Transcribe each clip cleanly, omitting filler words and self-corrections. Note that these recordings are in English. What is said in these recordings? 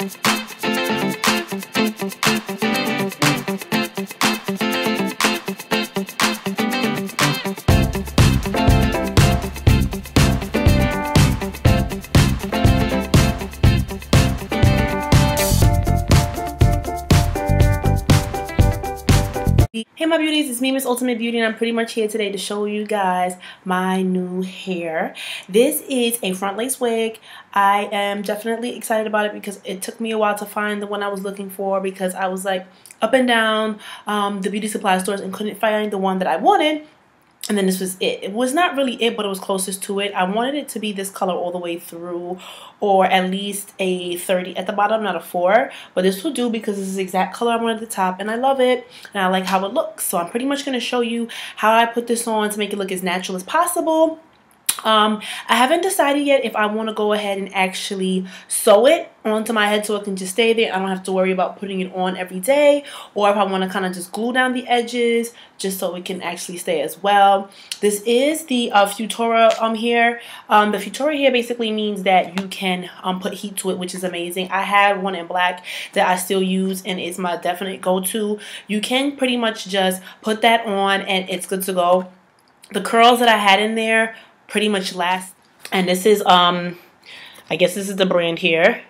Hey my beauties, it's me, Miss Ultimate Beauty, and I'm pretty much here today to show you guys my new hair. This is a front lace wig. I am definitely excited about it because it took me a while to find the one I was looking for, because I was like up and down the beauty supply stores and couldn't find the one that I wanted. And then this was it. It was not really it, but it was closest to it. I wanted it to be this color all the way through, or at least a 30 at the bottom, not a 4. But this will do because this is the exact color I want at the top, and I love it, and I like how it looks. So I'm pretty much going to show you how I put this on to make it look as natural as possible. I haven't decided yet if I want to go ahead and actually sew it onto my head so it can just stay there. I don't have to worry about putting it on every day, or if I want to kind of just glue down the edges just so it can actually stay as well. This is the Futura hair. The Futura hair basically means that you can put heat to it, which is amazing. I have one in black that I still use, and it's my definite go-to. You can pretty much just put that on and it's good to go. The curls that I had in there pretty much last, and this is I guess this is the brand here.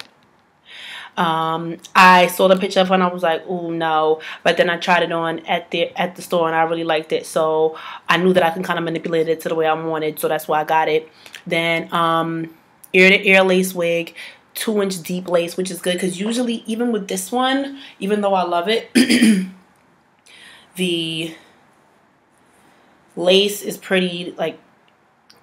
I saw the picture of it and I was like, oh no, but then I tried it on at the store and I really liked it, so I knew that I can kind of manipulate it to the way I wanted, so that's why I got it. Then ear to ear lace wig, 2-inch deep lace, which is good because usually even with this one, even though I love it, the lace is pretty like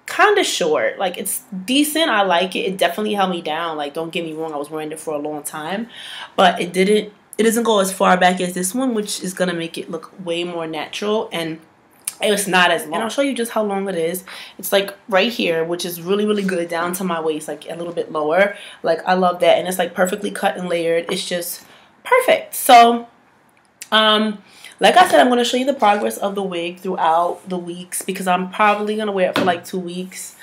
kind of short. Like, it's decent, I like it. It definitely held me down. Like, don't get me wrong, I was wearing it for a long time, but it doesn't go as far back as this one, which is gonna make it look way more natural, and it's not as long. And I'll show you just how long it is. It's like right here, which is really, really good, down to my waist, like a little bit lower. Like, I love that, and it's like perfectly cut and layered. It's just perfect. So like I said, I'm going to show you the progress of the wig throughout the weeks, because I'm probably going to wear it for like 2 weeks.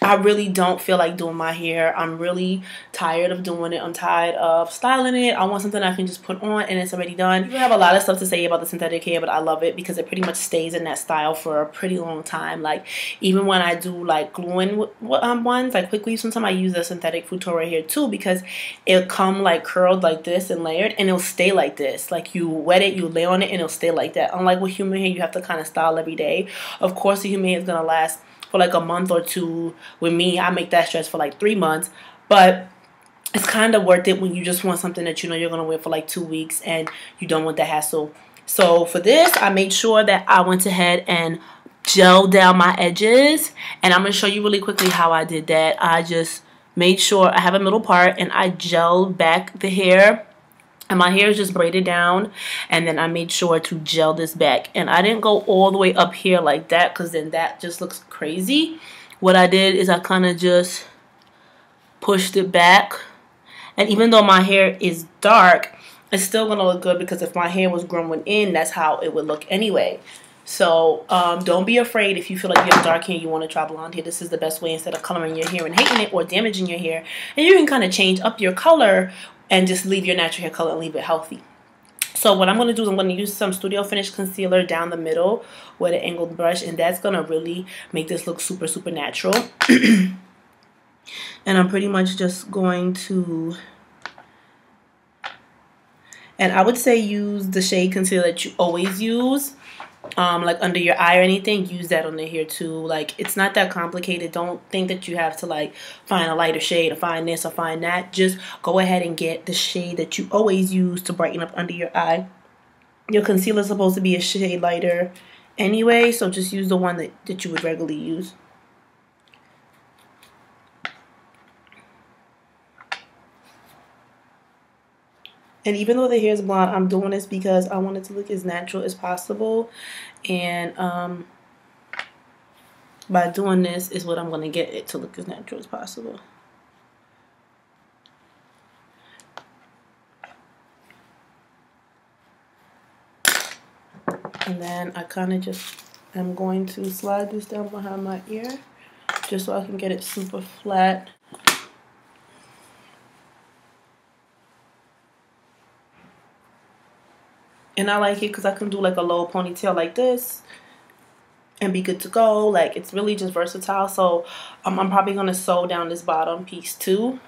I really don't feel like doing my hair. I'm really tired of doing it. I'm tired of styling it. I want something I can just put on and it's already done. You have a lot of stuff to say about the synthetic hair, but I love it because it pretty much stays in that style for a pretty long time. Like, even when I do like glue-in ones, like quick weaves, sometimes I use the synthetic Futura hair too, because it'll come like curled like this and layered, and it'll stay like this. Like, you wet it, you lay on it, and it'll stay like that. Unlike with human hair, you have to kind of style every day. Of course, the human hair is going to last for like a month or two. With me, I make that stretch for like 3 months, but it's kind of worth it when you just want something that you know you're going to wear for like 2 weeks and you don't want the hassle. So for this, I made sure that I went ahead and gelled down my edges, and I'm going to show you really quickly how I did that. I just made sure I have a middle part and I gelled back the hair. And my hair is just braided down, and then I made sure to gel this back. And I didn't go all the way up here like that, because then that just looks crazy. What I did is I kind of just pushed it back. And even though my hair is dark, it's still going to look good, because if my hair was growing in, that's how it would look anyway. So don't be afraid if you feel like you have dark hair and you want to try blonde hair. This is the best way, instead of coloring your hair and hating it or damaging your hair. And you can kind of change up your color and just leave your natural hair color and leave it healthy. So what I'm going to do is I'm going to use some Studio Finish concealer down the middle with an angled brush, and that's going to really make this look super, super natural. And I'm pretty much just going to, and I would say use the shade concealer that you always use. Like under your eye or anything, use that under here too. Like, it's not that complicated. Don't think that you have to like find a lighter shade or find this or find that. Just go ahead and get the shade that you always use to brighten up under your eye. Your concealer is supposed to be a shade lighter anyway, so just use the one that you would regularly use. And even though the hair is blonde, I'm doing this because I want it to look as natural as possible. And by doing this is what I'm going to get it to look as natural as possible. And then I kind of just am going to slide this down behind my ear just so I can get it super flat. And I like it because I can do like a low ponytail like this and be good to go. Like, it's really just versatile. So I'm probably going to sew down this bottom piece too.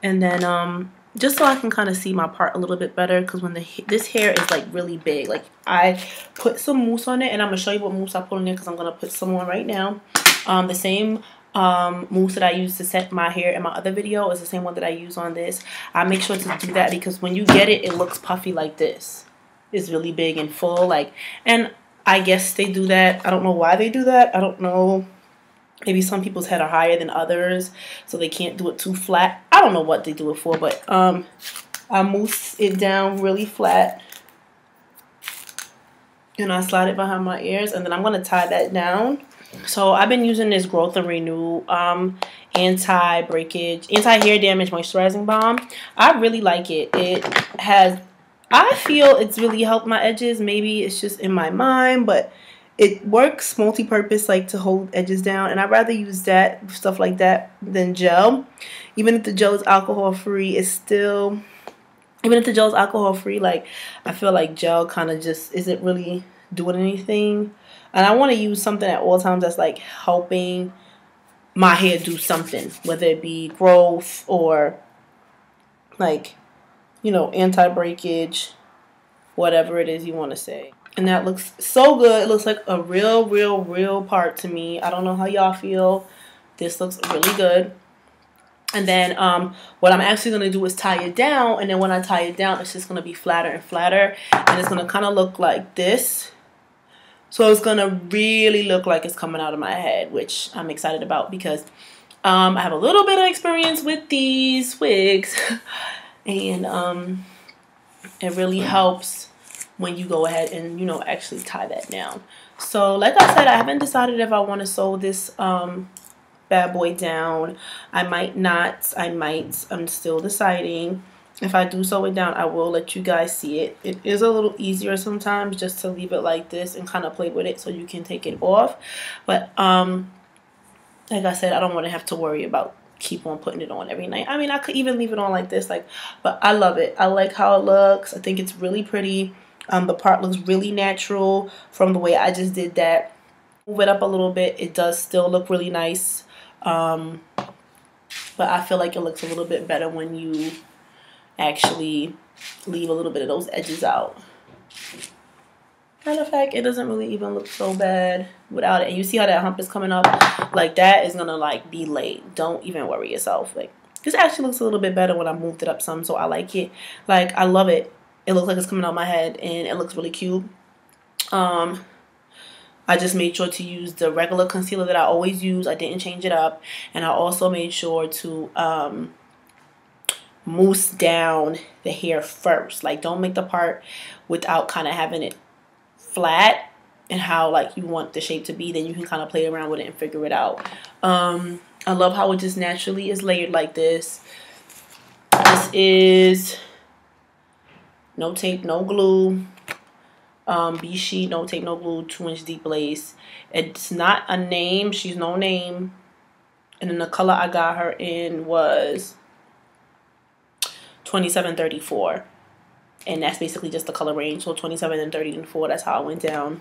And then just so I can kind of see my part a little bit better, because when this hair is like really big, like I put some mousse on it, and I'm going to show you what mousse I put on it because I'm going to put some on right now. The same mousse that I used to set my hair in my other video is the same one that I use on this. I make sure to do that because when you get it, it looks puffy like this. It's really big and full, like, and I guess they do that. I don't know why they do that. I don't know. Maybe some people's head are higher than others, so they can't do it too flat. I don't know what they do it for, but I mousse it down really flat, and I slide it behind my ears, and then I'm gonna tie that down. So I've been using this Growth and Renew anti-breakage, anti-hair damage moisturizing balm. I really like it. It has, I feel it's really helped my edges. Maybe it's just in my mind, but it works multi-purpose, like to hold edges down. And I'd rather use that, stuff like that, than gel. Even if the gel is alcohol free, it's still, even if the gel is alcohol free, like I feel like gel kind of just isn't really doing anything. And I want to use something at all times that's like helping my hair do something, whether it be growth or like, you know, anti-breakage, whatever it is you want to say. And that looks so good. It looks like a real part to me. I don't know how y'all feel. This looks really good. And then what I'm actually going to do is tie it down. And then when I tie it down, it's just going to be flatter and flatter. And it's going to kind of look like this. So it's going to really look like it's coming out of my head, which I'm excited about because I have a little bit of experience with these wigs. And it really helps when you go ahead and, you know, actually tie that down. So like I said, I haven't decided if I want to sew this bad boy down. I might not. I might. I'm still deciding. If I do sew it down, I will let you guys see it. It is a little easier sometimes just to leave it like this and kind of play with it so you can take it off. But like I said, I don't want to have to worry about keep on putting it on every night. I mean, I could even leave it on like this, like, but I love it. I like how it looks. I think it's really pretty. The part looks really natural from the way I just did that. Move it up a little bit. It does still look really nice. But I feel like it looks a little bit better when you actually leave a little bit of those edges out. Matter of fact, it doesn't really even look so bad without it. And you see how that hump is coming up? Like, that is gonna like be laid. Don't even worry yourself. Like, this actually looks a little bit better when I moved it up some, so I like it. Like, I love it. It looks like it's coming out my head and it looks really cute. I just made sure to use the regular concealer that I always use. I didn't change it up. And I also made sure to mousse down the hair first. Like, don't make the part without kind of having it flat and how like you want the shape to be. Then you can kind of play around with it and figure it out. I love how it just naturally is layered like this. This is no tape, no glue. BESHE, no tape, no glue, 2-inch deep lace. It's not a name. She's no name. And then the color I got her in was 2734. And that's basically just the color range. So 27 and 30 and 4, that's how it went down.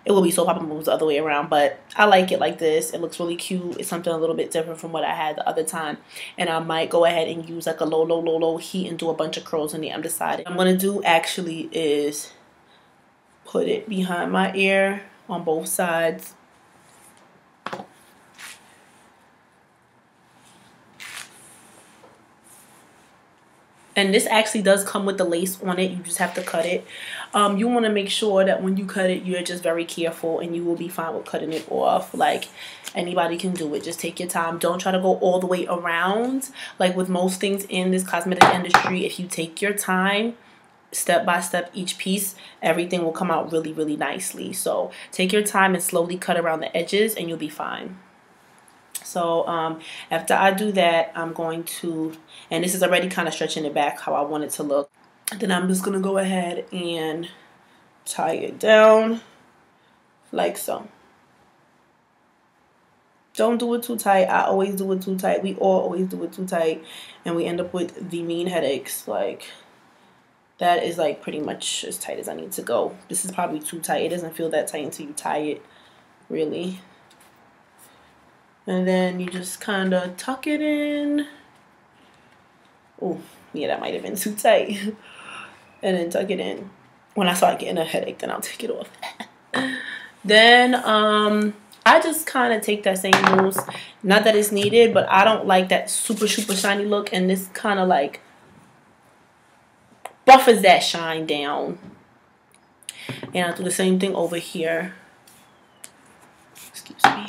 It will be so popping moves the other way around, but I like it like this. It looks really cute. It's something a little bit different from what I had the other time. And I might go ahead and use like a low heat and do a bunch of curls in it. I'm deciding. What I'm going to do actually is put it behind my ear on both sides. And this actually does come with the lace on it. You just have to cut it. You want to make sure that when you cut it, you're just very careful and you will be fine with cutting it off. Like, anybody can do it. Just take your time. Don't try to go all the way around. Like with most things in this cosmetic industry, if you take your time, step by step, each piece, everything will come out really nicely. So take your time and slowly cut around the edges and you'll be fine. So after I do that, I'm going to, and this is already kind of stretching it back how I want it to look, then I'm just going to go ahead and tie it down like so. Don't do it too tight. I always do it too tight. We all always do it too tight and we end up with the mean headaches. Like, That is like pretty much as tight as I need to go. This is probably too tight. It doesn't feel that tight until you tie it, really. And then you just kind of tuck it in. Oh, yeah, that might have been too tight. And then tuck it in. When I start getting a headache, then I'll take it off. Then I just kind of take that same mousse. Not that it's needed, but I don't like that super shiny look, and this kind of like buffers that shine down. And I'll do the same thing over here. Excuse me.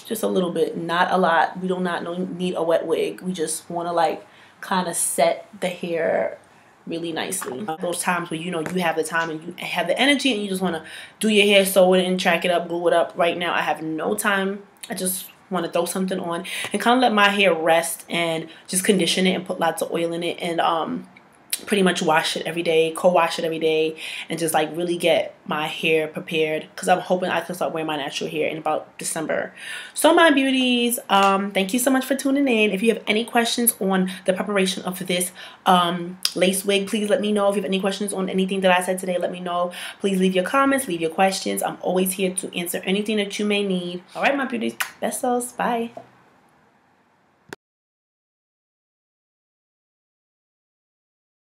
Just a little bit, not a lot. We do not need a wet wig. We just want to like kind of set the hair really nicely. Those times where you know you have the time and you have the energy and you just want to do your hair, sew it and track it up, glue it up. Right now I have no time. I just want to throw something on and kind of let my hair rest and just condition it and put lots of oil in it, and pretty much wash it every day, co-wash it every day, and just like really get my hair prepared, because I'm hoping I can start wearing my natural hair in about December. So my beauties, thank you so much for tuning in. If you have any questions on the preparation of this lace wig, please let me know. If you have any questions on anything that I said today, let me know. Please leave your comments, leave your questions. I'm always here to answer anything that you may need. All right, my beauties, besos, bye.